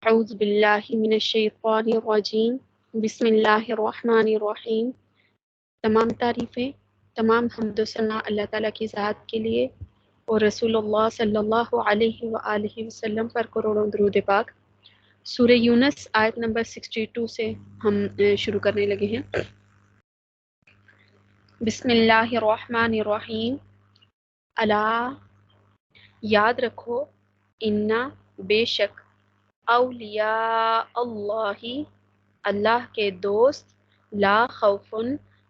اعوذ باللہ من الشیطان الرجیم بسم اللہ الرحمن الرحیم۔ تمام تعریفیں، تمام حمد و ثنا اللہ تعالیٰ کی ذات کے لیے اور رسول اللہ صلی اللہ علیہ وآلہ وسلم پر کروڑوں درود پاک۔ سورہ یونس آیت نمبر 62 سے ہم شروع کرنے لگے ہیں۔ بسم اللہ الرحمن الرحیم۔ الا، یاد رکھو، انا، بے شک، اولیاء اللہ، اللہ کے دوست، لا خوف،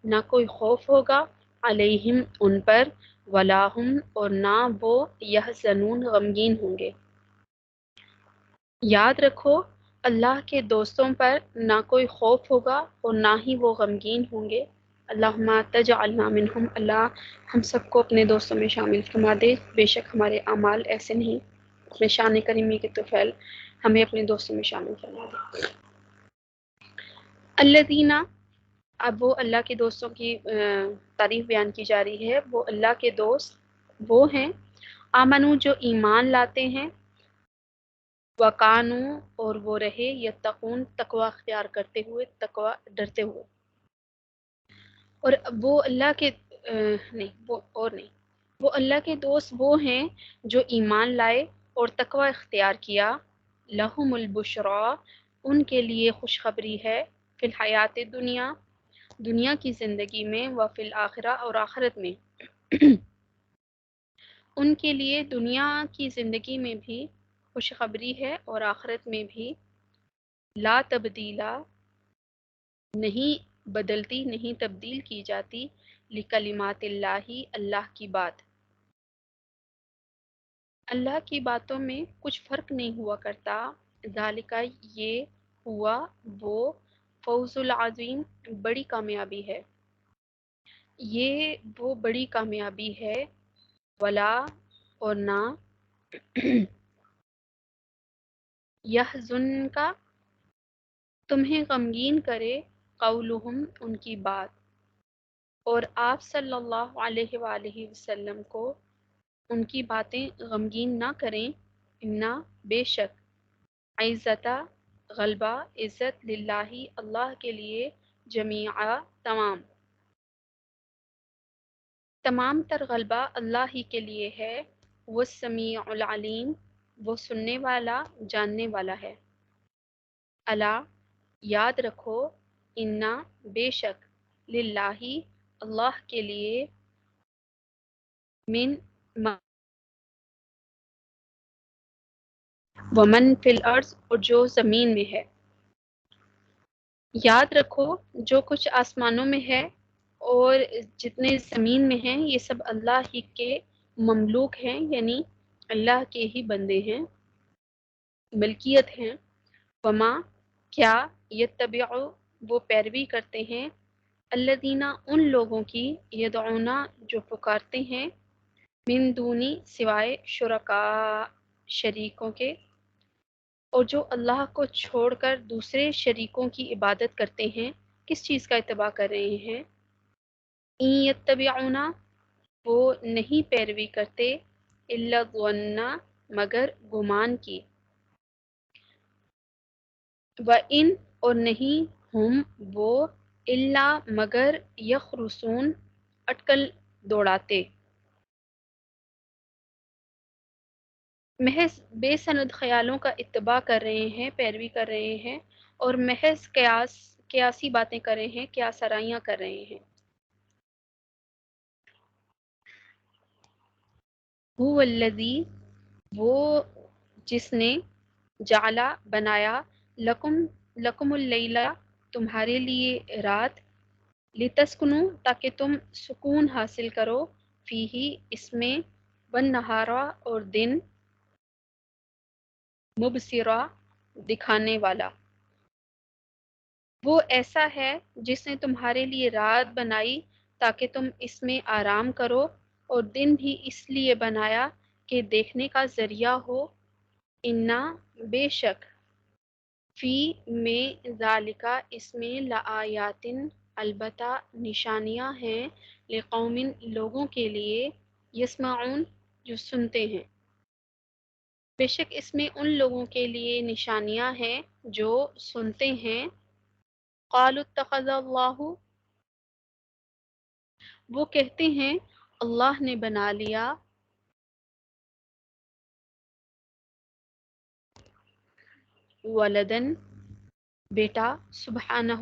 نہ کوئی خوف ہوگا، علیہم ان پر، ولا ہم اور نہ وہ، یحزنون غمگین ہوں گے۔ یاد رکھو، اللہ کے دوستوں پر نہ کوئی خوف ہوگا اور نہ ہی وہ غمگین ہوں گے۔ اللہم تجعلنا منہم، اللہ ہم سب کو اپنے دوستوں میں شامل فرما دے۔ بے شک ہمارے اعمال ایسے نہیں، اپنے شان کریمی کے طفیل ہمیں اپنے دوستوں میں شامل کرنا دے۔ الذین، اب وہ اللہ کے دوستوں کی تعریف بیان کی جا رہی ہے۔ وہ اللہ کے دوست وہ ہیں، آمنو جو ایمان لاتے ہیں، وکانو اور وہ رہے، یتقون تقوی اختیار کرتے ہوئے، تقوی ڈرتے ہوئے۔ اور وہ اللہ کے وہ اللہ کے دوست وہ ہیں جو ایمان لائے اور تقوی اختیار کیا۔ لہم البشرا، ان کے لیے خوشخبری ہے، فی الحیات دنیا، دنیا کی زندگی میں، وفی الآخرہ اور آخرت میں۔ ان کے لیے دنیا کی زندگی میں بھی خوشخبری ہے اور آخرت میں بھی۔ لا تبدیلا، نہیں بدلتی، نہیں تبدیل کی جاتی، لکلمات اللہ، اللہ کی بات، اللہ کی باتوں میں کچھ فرق نہیں ہوا کرتا۔ ذالکہ، یہ ہوا وہ، فوز العظیم، بڑی کامیابی ہے، یہ وہ بڑی کامیابی ہے۔ ولا اور نہ، یحزن کا تمہیں غمگین کرے، قولہم ان کی بات، اور آپ صلی اللہ علیہ وآلہ وسلم کو ان کی باتیں غمگین نہ کریں۔ انا، بے شک، عزت، غلبہ، عزت، للہ، اللہ کے لیے، جمیعا، تمام تر غلبہ اللہ ہی کے لیے ہے۔ وہ سمیع العلیم، وہ سننے والا، جاننے والا ہے۔ الا، یاد رکھو، انا، بے شک، للہ، اللہ کے لیے، من، ومن فی الارض، اور جو زمین میں ہے۔ یاد رکھو، جو کچھ آسمانوں میں ہے اور جتنے زمین میں ہیں، یہ سب اللہ ہی کے مملوک ہیں، یعنی اللہ کے ہی بندے ہیں، ملکیت ہیں۔ وما، کیا، یتبع، وہ پیروی کرتے ہیں، الذین، ان لوگوں کی، یدعون، جو پکارتے ہیں، من دونی، سوائے، شرکاء، شریکوں کے، اور جو اللہ کو چھوڑ کر دوسرے شریکوں کی عبادت کرتے ہیں، کس چیز کا اتباع کر رہے ہیں؟ ان یتبعون، وہ نہیں پیروی کرتے، الا الظن، مگر گمان کی، وَإِن، اور نہیں، ہم وہ، الا مگر، یخرصون، اٹکل دوڑاتے، محض بے سند خیالوں کا اتباع کر رہے ہیں، پیروی کر رہے ہیں، اور محض قیاسی باتیں کر رہے ہیں، قیاس آرائیاں کر رہے ہیں۔ هو الذی، وہ جس نے، جعلا، بنایا، لکم اللیلہ، تمہارے لیے رات، لتسکنو، تاکہ تم سکون حاصل کرو، فیہ، اس میں، والنہارا، اور دن، مبصرا، دکھانے والا۔ وہ ایسا ہے جس نے تمہارے لیے رات بنائی تاکہ تم اس میں آرام کرو، اور دن بھی اس لیے بنایا کہ دیکھنے کا ذریعہ ہو۔ انا، بے شک، فی، میں، ذالکا، اس میں، لآیات، البتہ نشانیاں ہیں، لقوم، لوگوں کے لیے، یسمعون، جو سنتے ہیں۔ بے شک اس میں ان لوگوں کے لیے نشانیاں ہیں جو سنتے ہیں قالوا اتخذ اللہ، وہ کہتے ہیں اللہ نے بنا لیا ولدن بیٹا، سبحانہ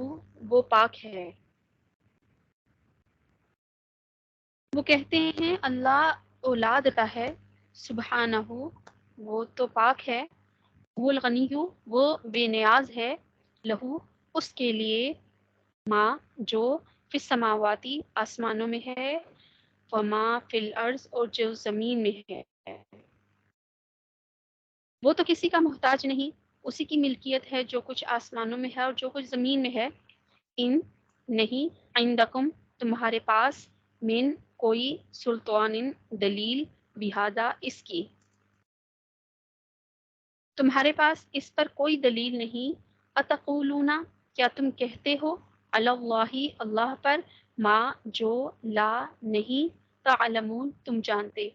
وہ پاک ہے، وہ کہتے ہیں اللہ اولاد کا ہے، سبحانہ وہ تو پاک ہے، وہ الغنی وہ بے نیاز ہے، لہو اس کے لیے، ماں جو فی السماواتی آسمانوں میں ہے، وما فی الارض اور جو زمین میں ہے، وہ تو کسی کا محتاج نہیں، اسی کی ملکیت ہے جو کچھ آسمانوں میں ہے اور جو کچھ زمین میں ہے، ان نہیں عندکم تمہارے پاس من کوئی سلطان دلیل بہذا اس کی، تمہارے پاس اس پر کوئی دلیل نہیں، اتقولون کیا تم کہتے ہو علی اللہ اللہ پر ما جو لا نہیں تعلمون تم جانتے،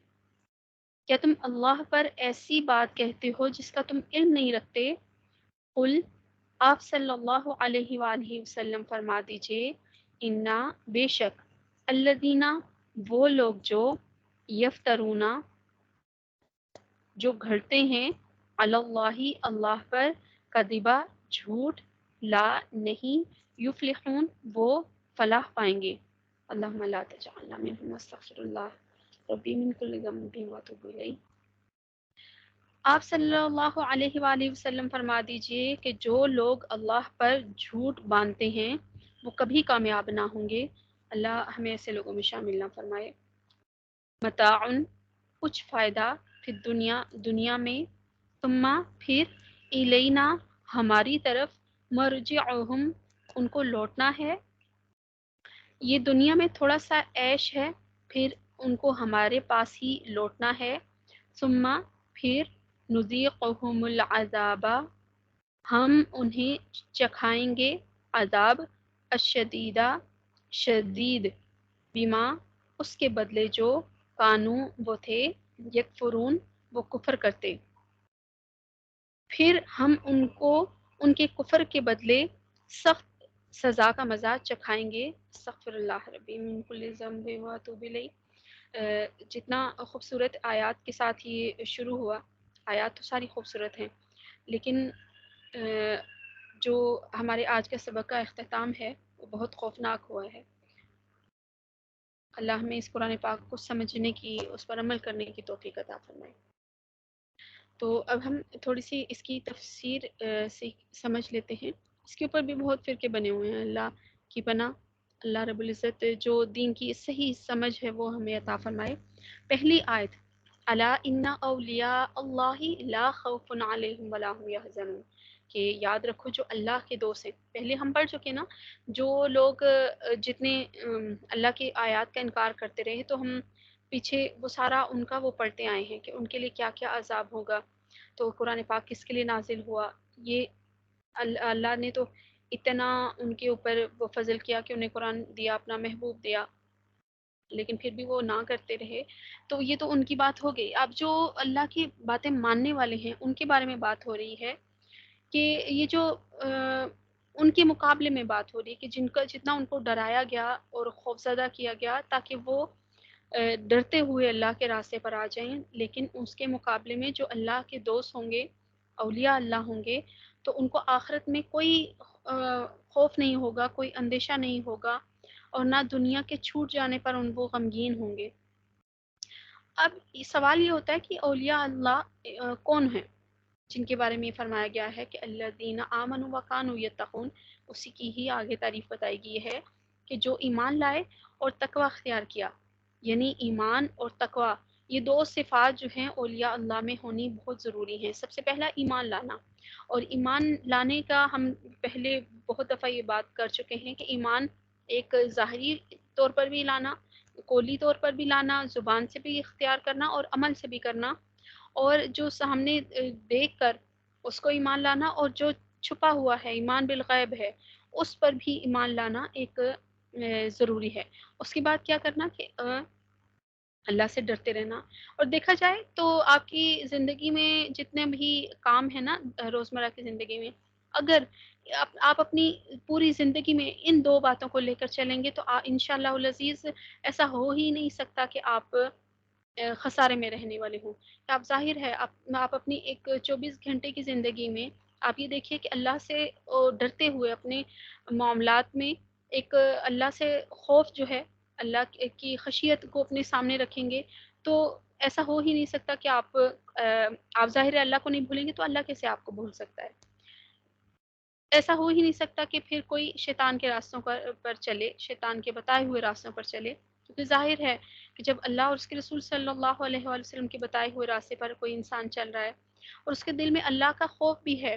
کیا تم اللہ پر ایسی بات کہتے ہو جس کا تم علم نہیں رکھتے، قل آپ صلی اللہ علیہ وآلہ وسلم فرما دیجئے انا بے شک الذین وہ لوگ جو یفترونا جو گھڑتے ہیں علی اللہ اللہ پر کذبا جھوٹ لا نہیں یفلحون وہ فلاح پائیں گے، اللہم لا تجعلنا منہم استغفر اللہ ربی من کل ذنب واتوب الیہ۔ آپ صلی اللہ علیہ وآلہ وسلم فرما دیجئے کہ جو لوگ اللہ پر جھوٹ باندھتے ہیں وہ کبھی کامیاب نہ ہوں گے، اللہ ہمیں ایسے لوگوں میں شامل نہ فرمائے۔ متاعن کچھ فائدہ پھر دنیا میں، ثم پھر الینا ہماری طرف، مرجعہم ان کو لوٹنا ہے، یہ دنیا میں تھوڑا سا عیش ہے، پھر ان کو ہمارے پاس ہی لوٹنا ہے، ثم پھر نذیقہم العذاب ہم انہیں چکھائیں گے عذاب، الشدیدہ شدید، بما اس کے بدلے جو کانو وہ تھے، یکفرون وہ کفر کرتے، پھر ہم ان کو ان کے کفر کے بدلے سخت سزا کا مزہ چکھائیں گے، استغفر اللہ ربی من کل ذنب واتوب الیہ۔ جتنا خوبصورت آیات کے ساتھ یہ شروع ہوا، آیات تو ساری خوبصورت ہیں لیکن جو ہمارے آج کے سبق کا اختتام ہے وہ بہت خوفناک ہوا ہے۔ اللہ ہمیں اس قرآن پاک کو سمجھنے کی، اس پر عمل کرنے کی توفیق عطا فرمائے۔ تو اب ہم تھوڑی سی اس کی تفسیر سے سمجھ لیتے ہیں، اس کے اوپر بھی بہت فرقے بنے ہوئے ہیں، اللہ کی پناہ، اللہ رب العزت جو دین کی صحیح سمجھ ہے وہ ہمیں عطا فرمائے۔ پہلی آیت الا ان اولیاء اللہ لا خوف علیہم ولا هم يحزنون، کہ یاد رکھو جو اللہ کے دوست ہیں، پہلے ہم پڑھ چکے نا، جو لوگ جتنے اللہ کی آیات کا انکار کرتے رہے تو ہم پیچھے وہ سارا ان کا وہ پڑھتے آئے ہیں کہ ان کے لیے کیا کیا عذاب ہوگا، تو قرآن پاک کس کے لیے نازل ہوا، یہ اللہ نے تو اتنا ان کے اوپر وہ فضل کیا کہ انہیں قرآن دیا، اپنا محبوب دیا، لیکن پھر بھی وہ نہ کرتے رہے، تو یہ تو ان کی بات ہو گئی۔ اب جو اللہ کی باتیں ماننے والے ہیں ان کے بارے میں بات ہو رہی ہے کہ یہ جو ان کے مقابلے میں بات ہو رہی ہے کہ جن کا جتنا ان کو ڈرایا گیا اور خوفزدہ کیا گیا تاکہ وہ ڈرتے ہوئے اللہ کے راستے پر آ جائیں، لیکن اس کے مقابلے میں جو اللہ کے دوست ہوں گے، اولیاء اللہ ہوں گے، تو ان کو آخرت میں کوئی خوف نہیں ہوگا، کوئی اندیشہ نہیں ہوگا، اور نہ دنیا کے چھوٹ جانے پر ان وہ غمگین ہوں گے۔ اب سوال یہ ہوتا ہے کہ اولیاء اللہ کون ہیں جن کے بارے میں یہ فرمایا گیا ہے کہ الذین آمنوا وکانوا یتقون، اسی کی ہی آگے تعریف بتائی گئی ہے کہ جو ایمان لائے اور تقوی اختیار کیا، یعنی ایمان اور تقوی یہ دو صفات جو ہیں اولیاء اللہ میں ہونی بہت ضروری ہیں۔ سب سے پہلا ایمان لانا، اور ایمان لانے کا ہم پہلے بہت دفعہ یہ بات کر چکے ہیں کہ ایمان ایک ظاہری طور پر بھی لانا، قولی طور پر بھی لانا، زبان سے بھی اختیار کرنا اور عمل سے بھی کرنا، اور جو سامنے دیکھ کر اس کو ایمان لانا، اور جو چھپا ہوا ہے ایمان بالغیب ہے اس پر بھی ایمان لانا ایک ضروری ہے۔ اس کے بعد کیا کرنا کہ اللہ سے ڈرتے رہنا۔ اور دیکھا جائے تو آپ کی زندگی میں جتنے بھی کام ہیں نا روزمرہ کی زندگی میں، اگر آپ اپنی پوری زندگی میں ان دو باتوں کو لے کر چلیں گے تو انشاءاللہ العزیز ایسا ہو ہی نہیں سکتا کہ آپ خسارے میں رہنے والے ہوں۔ کہ آپ ظاہر ہے آپ اپنی ایک 24 گھنٹے کی زندگی میں آپ یہ دیکھیے کہ اللہ سے ڈرتے ہوئے اپنے معاملات میں ایک اللہ سے خوف جو ہے، اللہ کی خشیت کو اپنے سامنے رکھیں گے تو ایسا ہو ہی نہیں سکتا کہ آپ ظاہر ہے اللہ کو نہیں بھولیں گے تو اللہ کیسے آپ کو بھول سکتا ہے؟ ایسا ہو ہی نہیں سکتا کہ پھر کوئی شیطان کے راستوں پر چلے، شیطان کے بتائے ہوئے راستوں پر چلے، کیونکہ ظاہر ہے کہ جب اللہ اور اس کے رسول صلی اللہ علیہ وآلہ وسلم کے بتائے ہوئے راستے پر کوئی انسان چل رہا ہے اور اس کے دل میں اللہ کا خوف بھی ہے،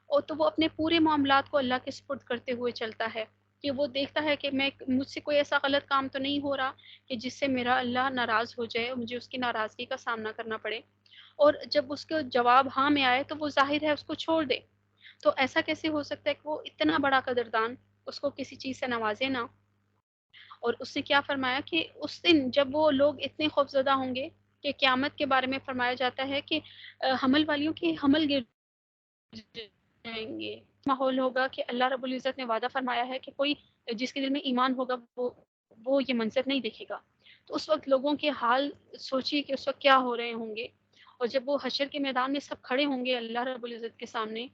اور تو وہ اپنے پورے معاملات کو اللہ کے سپرد کرتے ہوئے چلتا ہے کہ وہ دیکھتا ہے کہ مجھ سے کوئی ایسا غلط کام تو نہیں ہو رہا کہ جس سے میرا اللہ ناراض ہو جائے اور مجھے اس کی ناراضگی کا سامنا کرنا پڑے، اور جب اس کا جواب ہاں میں آئے تو وہ ظاہر ہے اس کو چھوڑ دے۔ تو ایسا کیسے ہو سکتا ہے کہ وہ اتنا بڑا قدردان اس کو کسی چیز سے نوازے نہ؟ اور اس نے کیا فرمایا کہ اس دن جب وہ لوگ اتنے خوفزدہ ہوں گے کہ قیامت کے بارے میں فرمایا جاتا ہے کہ حمل والیوں کے حمل گر جائیں گے، ماحول ہوگا کہ اللہ رب العزت نے وعدہ فرمایا ہے کہ کوئی جس کے دل میں ایمان ہوگا وہ یہ منظر نہیں دیکھے گا۔ تو اس وقت لوگوں کے حال سوچیے کہ اس وقت کیا ہو رہے ہوں گے، اور جب وہ حشر کے میدان میں سب کھڑے ہوں گے اللہ رب العزت کے سامنے،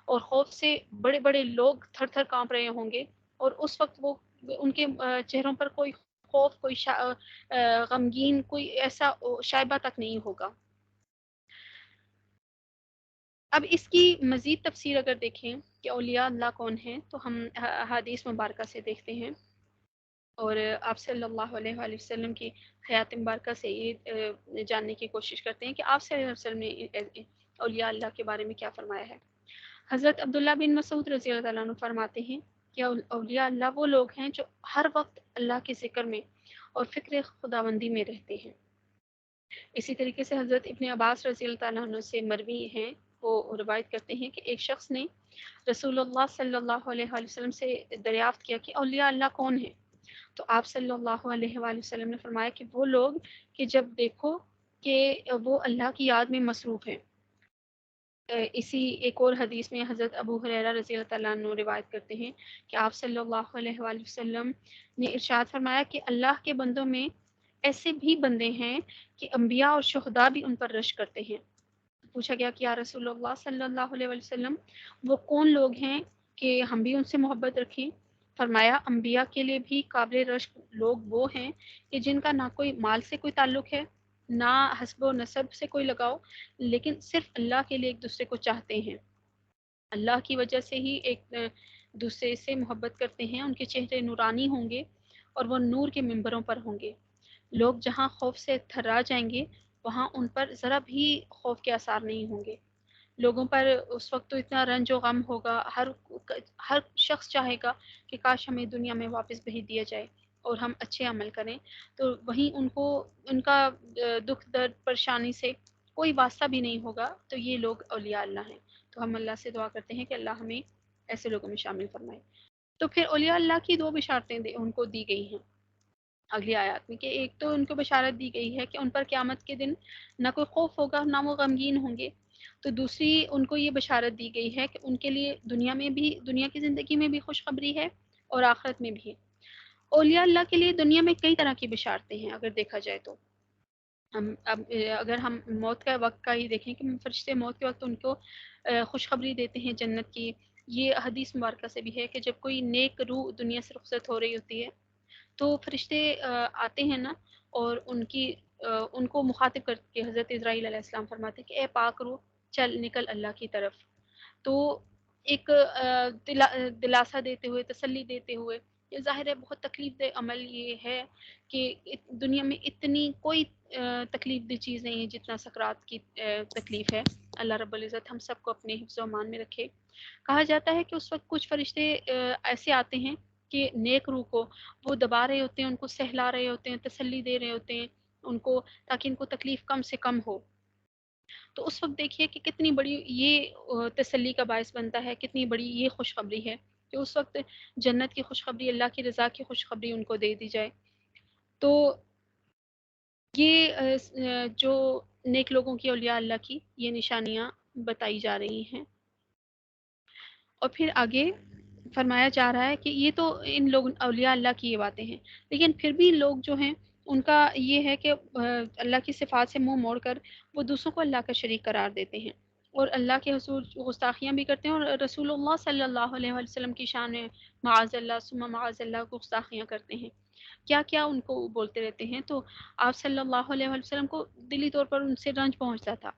اور خوف سے بڑے بڑے لوگ تھر تھر کانپ رہے ہوں گے، اور اس وقت وہ ان کے چہروں پر کوئی خوف، کوئی غمگین، کوئی ایسا شائبہ تک نہیں ہوگا۔ اب اس کی مزید تفسیر اگر دیکھیں کہ اولیاء اللہ کون ہیں تو ہم حدیث مبارکہ سے دیکھتے ہیں، اور آپ صلی اللہ علیہ وآلہ وسلم کی حیات مبارکہ سے یہ جاننے کی کوشش کرتے ہیں کہ آپ صلی اللہ علیہ وسلم نے اولیاء اللہ کے بارے میں کیا فرمایا ہے۔ حضرت عبداللہ بن مسعود رضی اللہ عنہ فرماتے ہیں کہ اولیاء اللہ وہ لوگ ہیں جو ہر وقت اللہ کے ذکر میں اور فکر خداوندی میں رہتے ہیں۔ اسی طریقے سے حضرت ابن عباس رضی اللہ عنہ سے مروی ہیں، وہ روایت کرتے ہیں کہ ایک شخص نے رسول اللہ صلی اللہ علیہ وآلہ وسلم سے دریافت کیا کہ اولیاء اللہ کون ہیں؟ تو آپ صلی اللہ علیہ وآلہ وسلم نے فرمایا کہ وہ لوگ کہ جب دیکھو کہ وہ اللہ کی یاد میں مصروف ہیں۔ اسی ایک اور حدیث میں حضرت ابو ہریرہ رضی اللہ تعالیٰ عنہ روایت کرتے ہیں کہ آپ صلی اللہ علیہ وآلہ وسلم نے ارشاد فرمایا کہ اللہ کے بندوں میں ایسے بھی بندے ہیں کہ انبیاء اور شہداء بھی ان پر رشک کرتے ہیں۔ پوچھا گیا کہ یا رسول اللہ صلی اللہ علیہ وآلہ وسلم وہ کون لوگ ہیں کہ ہم بھی ان سے محبت رکھیں؟ فرمایا انبیاء کے لیے بھی قابل رشک لوگ وہ ہیں کہ جن کا نہ کوئی مال سے کوئی تعلق ہے، نہ حسب و نسب سے کوئی لگاؤ، لیکن صرف اللہ کے لیے ایک دوسرے کو چاہتے ہیں، اللہ کی وجہ سے ہی ایک دوسرے سے محبت کرتے ہیں، ان کے چہرے نورانی ہوں گے اور وہ نور کے ممبروں پر ہوں گے۔ لوگ جہاں خوف سے تھرا جائیں گے وہاں ان پر ذرا بھی خوف کے آثار نہیں ہوں گے۔ لوگوں پر اس وقت تو اتنا رنج و غم ہوگا، ہر شخص چاہے گا کہ کاش ہمیں دنیا میں واپس بھیج دیا جائے اور ہم اچھے عمل کریں، تو وہیں ان کو ان کا دکھ درد پریشانی سے کوئی واسطہ بھی نہیں ہوگا، تو یہ لوگ اولیاء اللہ ہیں۔ تو ہم اللہ سے دعا کرتے ہیں کہ اللہ ہمیں ایسے لوگوں میں شامل فرمائے۔ تو پھر اولیاء اللہ کی دو بشارتیں ان کو دی گئی ہیں اگلی آیات میں، کہ ایک تو ان کو بشارت دی گئی ہے کہ ان پر قیامت کے دن نہ کوئی خوف ہوگا نہ وہ غمگین ہوں گے، تو دوسری ان کو یہ بشارت دی گئی ہے کہ ان کے لیے دنیا کی زندگی میں بھی خوشخبری ہے اور آخرت میں بھی۔ اولیاء اللہ کے لیے دنیا میں کئی طرح کی بشارتیں ہیں اگر دیکھا جائے تو۔ اگر ہم موت کا وقت کا ہی دیکھیں کہ فرشتے موت کے وقت ان کو خوشخبری دیتے ہیں جنت کی۔ یہ حدیث مبارکہ سے بھی ہے کہ جب کوئی نیک روح دنیا سے رخصت ہو رہی ہوتی ہے تو فرشتے آتے ہیں نا، اور ان کو مخاطب کر کے حضرت اسرائیل علیہ السلام فرماتے ہیں کہ اے پاک روح چل نکل اللہ کی طرف۔ تو ایک دلاسا دیتے ہوئے، تسلی دیتے ہوئے، یہ ظاہر ہے بہت تکلیف دہ عمل یہ ہے کہ دنیا میں اتنی کوئی تکلیف دہ چیز نہیں ہے جتنا سکرات کی تکلیف ہے۔ اللہ رب العزت ہم سب کو اپنے حفظ و امان میں رکھے۔ کہا جاتا ہے کہ اس وقت کچھ فرشتے ایسے آتے ہیں کہ نیک روح کو وہ دبا رہے ہوتے ہیں، ان کو سہلا رہے ہوتے ہیں، تسلی دے رہے ہوتے ہیں ان کو، تاکہ ان کو تکلیف کم سے کم ہو۔ تو اس وقت دیکھیے کہ کتنی بڑی یہ تسلی کا باعث بنتا ہے، کتنی بڑی یہ خوشخبری ہے کہ اس وقت جنت کی خوشخبری، اللہ کی رضا کی خوشخبری ان کو دے دی جائے۔ تو یہ جو نیک لوگوں کی، اولیاء اللہ کی یہ نشانیاں بتائی جا رہی ہیں۔ اور پھر آگے فرمایا جا رہا ہے کہ یہ تو ان لوگ اولیاء اللہ کی یہ باتیں ہیں، لیکن پھر بھی لوگ جو ہیں ان کا یہ ہے کہ اللہ کی صفات سے منہ موڑ کر وہ دوسروں کو اللہ کا شریک قرار دیتے ہیں، اور اللہ کے حضور گستاخیاں بھی کرتے ہیں، اور رسول اللہ صلی اللہ علیہ وسلم کی شان میں معاذ اللہ ثم معاذ اللہ گستاخیاں کرتے ہیں، کیا کیا ان کو بولتے رہتے ہیں۔ تو آپ صلی اللہ علیہ وسلم کو دلی طور پر ان سے رنج پہنچتا تھا،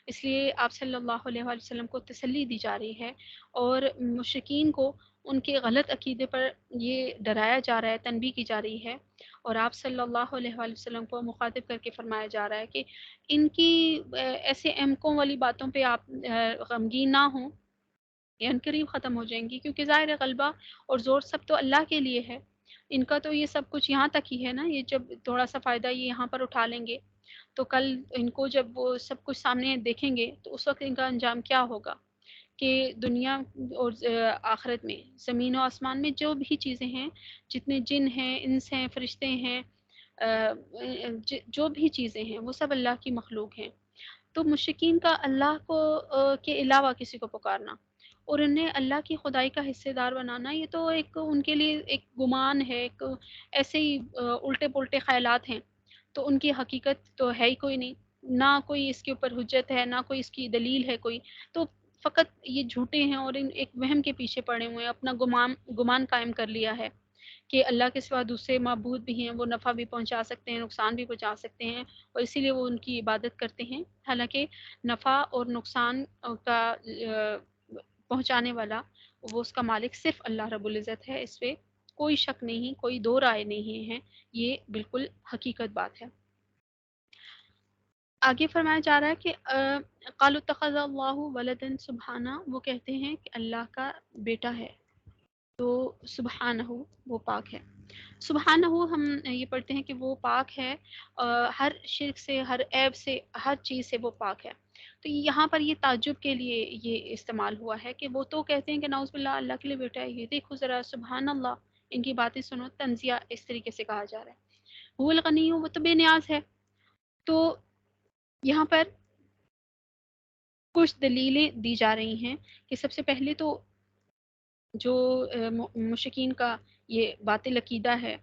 اس لیے آپ صلی اللہ علیہ وسلم کو تسلی دی جا رہی ہے، اور مشرکین کو ان کے غلط عقیدے پر یہ ڈرایا جا رہا ہے، تنبیہ کی جا رہی ہے، اور آپ صلی اللہ علیہ وسلم کو مخاطب کر کے فرمایا جا رہا ہے کہ ان کی ایسے احمقوں والی باتوں پہ آپ غمگین نہ ہوں، یہ عنقریب ختم ہو جائیں گی، کیونکہ ظاہر ہے غلبہ اور زور سب تو اللہ کے لیے ہے، ان کا تو یہ سب کچھ یہاں تک ہی ہے نا، یہ جب تھوڑا سا فائدہ یہ یہاں پر اٹھا لیں گے تو کل ان کو جب وہ سب کچھ سامنے دیکھیں گے تو اس وقت ان کا انجام کیا ہوگا، کہ دنیا اور آخرت میں زمین و آسمان میں جو بھی چیزیں ہیں، جتنے جن ہیں، انس ہیں، فرشتے ہیں، جو بھی چیزیں ہیں وہ سب اللہ کی مخلوق ہیں۔ تو مشرکین کا اللہ کو کے علاوہ کسی کو پکارنا اور انہیں اللہ کی خدائی کا حصے دار بنانا، یہ تو ایک ان کے لیے ایک گمان ہے، ایک ایسے ہی الٹے پلٹے خیالات ہیں، تو ان کی حقیقت تو ہے ہی کوئی نہیں، نہ کوئی اس کے اوپر حجت ہے، نہ کوئی اس کی دلیل ہے کوئی، تو فقط یہ جھوٹے ہیں اور ان ایک وہم کے پیچھے پڑے ہوئے ہیں، اپنا گمان قائم کر لیا ہے کہ اللہ کے سوا دوسرے معبود بھی ہیں، وہ نفع بھی پہنچا سکتے ہیں، نقصان بھی پہنچا سکتے ہیں، اور اسی لیے وہ ان کی عبادت کرتے ہیں، حالانکہ نفع اور نقصان کا پہنچانے والا وہ اس کا مالک صرف اللہ رب العزت ہے، اس پہ کوئی شک نہیں، کوئی دو رائے نہیں ہے، یہ بالکل حقیقت بات ہے۔ آگے فرمایا جا رہا ہے کہ قالوا اتخذ اللہ ولدا سبحانہ، وہ کہتے ہیں کہ اللہ کا بیٹا ہے، تو سبحانہ وہ پاک ہے، سبحانہ ہم یہ پڑھتے ہیں کہ وہ پاک ہے ہر شرک سے، ہر عیب سے، ہر چیز سے وہ پاک ہے۔ تو یہاں پر یہ تعجب کے لیے یہ استعمال ہوا ہے کہ وہ تو کہتے ہیں کہ نعوذ باللہ اللہ کے لیے بیٹا ہے، یہ دیکھو ذرا سبحان اللہ، ان کی باتیں سنو، تنزیہ اس طریقے سے کہا جا رہا ہے، وہ الغنی، وہ تو بے نیاز ہے۔ تو یہاں پر کچھ دلیلیں دی جا رہی ہیں کہ سب سے پہلے تو جو مشرکین کا یہ باطل عقیدہ ہے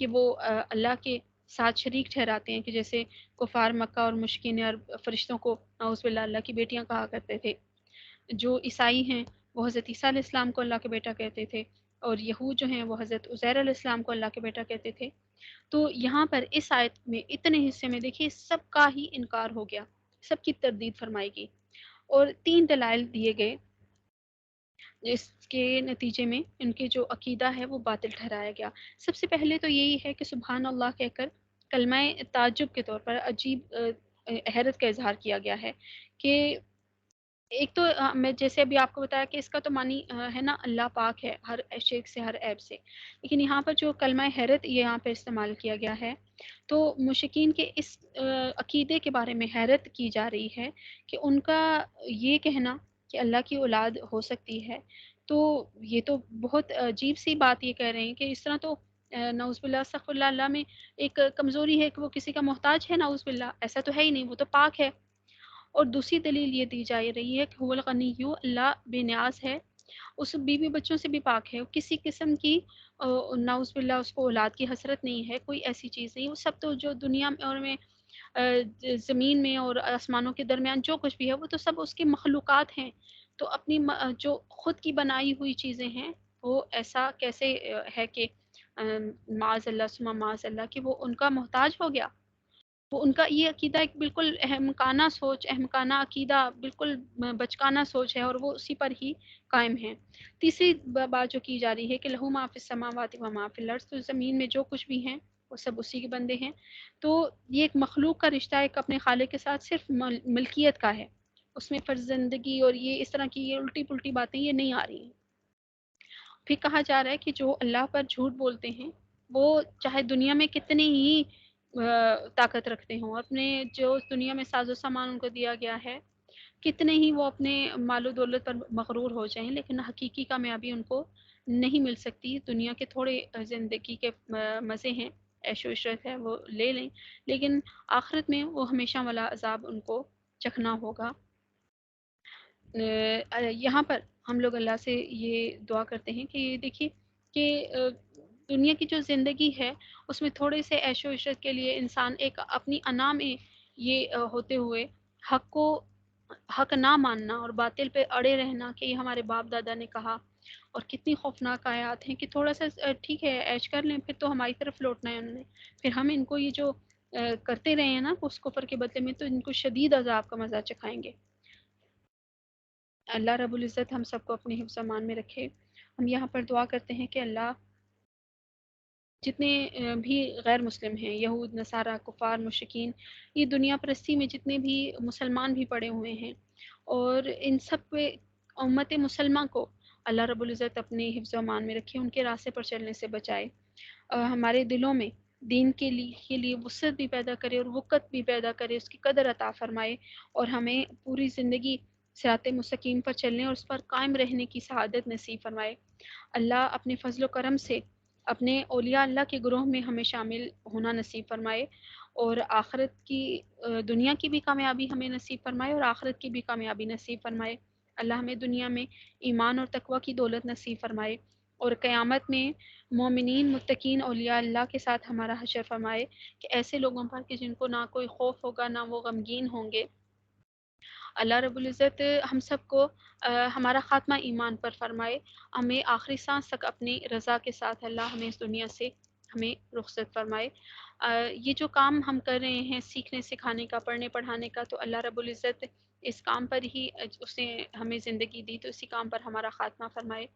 کہ وہ اللہ کے ساتھ شریک ٹھہراتے ہیں، کہ جیسے کفار مکہ اور مشرکین عرب فرشتوں کو نعوذ باللہ اللہ کی بیٹیاں کہا کرتے تھے، جو عیسائی ہیں وہ حضرت عیسیٰ علیہ السلام کو اللہ کا بیٹا کہتے تھے، اور یہود جو ہیں وہ حضرت عزیر علیہ السلام کو اللہ کے بیٹا کہتے تھے۔ تو یہاں پر اس آیت میں اتنے حصے میں دیکھیے سب کا ہی انکار ہو گیا، سب کی تردید فرمائی گئی، اور تین دلائل دیے گئے جس کے نتیجے میں ان کے جو عقیدہ ہے وہ باطل ٹھہرایا گیا۔ سب سے پہلے تو یہی ہے کہ سبحان اللہ کہہ کر کلمہ تعجب کے طور پر عجیب حیرت کا اظہار کیا گیا ہے کہ ایک تو میں جیسے ابھی آپ کو بتایا کہ اس کا تو معنی ہے نا اللہ پاک ہے ہر شرک سے، ہر عیب سے، لیکن یہاں پر جو کلمہ حیرت یہاں پہ استعمال کیا گیا ہے تو مشرکین کے اس عقیدے کے بارے میں حیرت کی جا رہی ہے کہ ان کا یہ کہنا کہ اللہ کی اولاد ہو سکتی ہے، تو یہ تو بہت عجیب سی بات یہ کہہ رہے ہیں کہ اس طرح تو نعوذ باللہ استغفر اللہ، اللہ میں ایک کمزوری ہے کہ وہ کسی کا محتاج ہے، نعوذ باللہ ایسا تو ہے ہی نہیں، وہ تو پاک ہے۔ اور دوسری دلیل یہ دی جا رہی ہے کہ هو الغنی، اللہ بے نیاز ہے، اس بیوی بچوں سے بھی پاک ہے، کسی قسم کی نعوذ باللہ اس کو اولاد کی حسرت نہیں ہے، کوئی ایسی چیز نہیں، وہ سب تو جو دنیا میں اور میں زمین میں اور آسمانوں کے درمیان جو کچھ بھی ہے وہ تو سب اس کی مخلوقات ہیں، تو اپنی جو خود کی بنائی ہوئی چیزیں ہیں وہ ایسا کیسے ہے کہ معاذ اللہ ثم معاذ اللہ کہ وہ ان کا محتاج ہو گیا۔ وہ ان کا یہ عقیدہ ایک بالکل احمقانہ سوچ، احمقانہ عقیدہ، بالکل بچکانہ سوچ ہے، اور وہ اسی پر ہی قائم ہے۔ تیسری بات جو کی جا رہی ہے کہ لہو ما فی السماوات و ما فی الارض، تو زمین میں جو کچھ بھی ہیں وہ سب اسی کے بندے ہیں، تو یہ ایک مخلوق کا رشتہ ایک اپنے خالق کے ساتھ صرف ملکیت کا ہے، اس میں فرزندگی اور یہ اس طرح کی یہ الٹی پلٹی باتیں یہ نہیں آ رہی ہیں۔ پھر کہا جا رہا ہے کہ جو اللہ پر جھوٹ بولتے ہیں وہ چاہے دنیا میں کتنی ہی طاقت رکھتے ہوں، اپنے جو دنیا میں ساز و سامان ان کو دیا گیا ہے کتنے ہی وہ اپنے مال و دولت پر مغرور ہو جائیں، لیکن حقیقی کامیابی ان کو نہیں مل سکتی، دنیا کے تھوڑے زندگی کے مزے ہیں عیش و عشرت ہے وہ لے لیں، لیکن آخرت میں وہ ہمیشہ والا عذاب ان کو چکھنا ہوگا۔ یہاں پر ہم لوگ اللہ سے یہ دعا کرتے ہیں کہ دیکھیے کہ دنیا کی جو زندگی ہے اس میں تھوڑے سے عیش و عشرت کے لیے انسان ایک اپنی انا میں یہ ہوتے ہوئے حق کو حق نہ ماننا اور باطل پہ اڑے رہنا کہ یہ ہمارے باپ دادا نے کہا، اور کتنی خوفناک آیات ہیں کہ تھوڑا سا ٹھیک ہے عیش کر لیں پھر تو ہماری طرف لوٹنا ہے انہوں نے، پھر ہم ان کو یہ جو کرتے رہے ہیں نا اس کفر کے بدلے میں، تو ان کو شدید عذاب کا مزہ چکھائیں گے۔ اللہ رب العزت ہم سب کو اپنے حفظ و امان میں رکھے۔ ہم یہاں پر دعا کرتے ہیں کہ اللہ جتنے بھی غیر مسلم ہیں، یہود، نصارہ، کفار، مشرکین، یہ دنیا پرستی میں جتنے بھی مسلمان بھی پڑے ہوئے ہیں، اور ان سب پہ امت مسلمہ کو اللہ رب العزت اپنے حفظ و امان میں رکھے، ان کے راستے پر چلنے سے بچائے، ہمارے دلوں میں دین کے لیے وسعت بھی پیدا کرے اور وقت بھی پیدا کرے، اس کی قدر عطا فرمائے، اور ہمیں پوری زندگی صراط مستقیم پر چلنے اور اس پر قائم رہنے کی سعادت نصیب فرمائے۔ اللہ اپنے فضل و کرم سے اپنے اولیاء اللہ کے گروہ میں ہمیں شامل ہونا نصیب فرمائے، اور آخرت کی دنیا کی بھی کامیابی ہمیں نصیب فرمائے اور آخرت کی بھی کامیابی نصیب فرمائے۔ اللہ ہمیں دنیا میں ایمان اور تقوی کی دولت نصیب فرمائے، اور قیامت میں مومنین، متقین، اولیاء اللہ کے ساتھ ہمارا حشر فرمائے، کہ ایسے لوگوں پر کہ جن کو نہ کوئی خوف ہوگا نہ وہ غمگین ہوں گے۔ اللہ رب العزت ہم سب کو ہمارا خاتمہ ایمان پر فرمائے، ہمیں آخری سانس تک اپنی رضا کے ساتھ اللہ ہمیں اس دنیا سے ہمیں رخصت فرمائے۔ یہ جو کام ہم کر رہے ہیں سیکھنے سکھانے کا، پڑھنے پڑھانے کا، تو اللہ رب العزت اس کام پر ہی اس نے ہمیں زندگی دی، تو اسی کام پر ہمارا خاتمہ فرمائے۔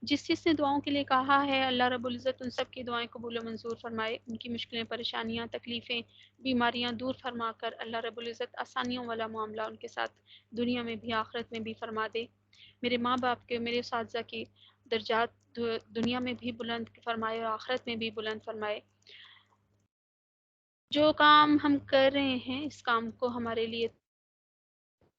جس جس نے دعاؤں کے لیے کہا ہے اللہ رب العزت ان سب کی دعائیں قبول و منظور فرمائے، ان کی مشکلیں، پریشانیاں، تکلیفیں، بیماریاں دور فرما کر اللہ رب العزت آسانیوں والا معاملہ ان کے ساتھ دنیا میں بھی آخرت میں بھی فرما دے۔ میرے ماں باپ کے، میرے اساتذہ کی درجات دنیا میں بھی بلند فرمائے اور آخرت میں بھی بلند فرمائے۔ جو کام ہم کر رہے ہیں اس کام کو ہمارے لیے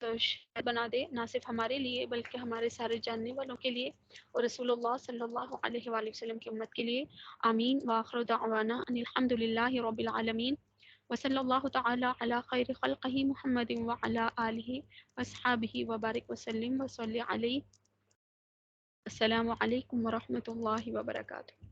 تو شاید بنا دے، نہ صرف ہمارے لیے بلکہ ہمارے سارے جاننے والوں کے لیے اور رسول اللہ صلی اللہ علیہ وآلہ وسلم کی امت کے لیے۔ آمین۔ وآخر دعوانا ان الحمد للہ رب العالمین، وصلی اللہ تعالی علی خیر خلقہ محمد وعلی آلہ واصحابہ وبارک وسلم وصلی علیہ۔ السلام علیکم ورحمۃ اللہ وبرکاتہ۔